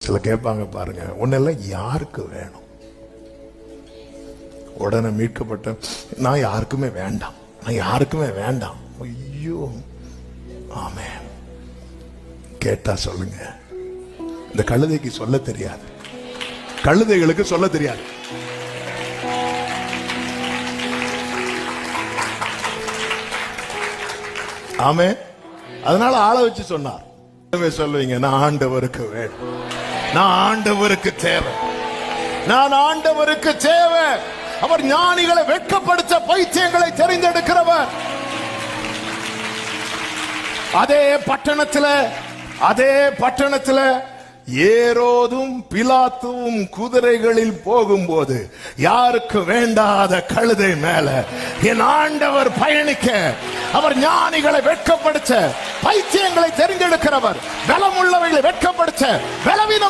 சில கேட்பாங்க பாருங்க, ஒன்னெல்லாம் யாருக்கு வேணும்? உடனே மீட்கப்பட்ட நான் யாருக்குமே வேண்டாம், நான் யாருக்குமே வேண்டாம். ஐயோ, ஆமே. கேட்டா சொல்லுங்க, இந்த கழுதைக்கு சொல்ல தெரியாது, கழுதைகளுக்கு சொல்ல தெரியாது. ஆமே. அதனால ஆளை வச்சு சொன்னார். சொல்லுவீங்க, நான் ஆண்டவருக்கு வேணும், நான் ஆண்டவருக்கு தேவை, நான் ஆண்டவருக்கு தேவை. அவர் ஞானிகளை வெட்கப்படுத்த பைத்தியங்களை தெரிந்தெடுக்கிறவர். அதே பட்டணத்துல ஏரோதும் பிலாத்துவும் குதிரைகளில் போகும்போது யாருக்கு வேண்டாத கழுதை மேல என் ஆண்டவர் பயணிக்க, அவர் ஞானிகளை வெட்கப்படுத்த பைத்தியங்களை தெரிந்தெடுக்கிறவர், பலமுள்ளவைகளை வெட்கப்படுத்த பலவீனம்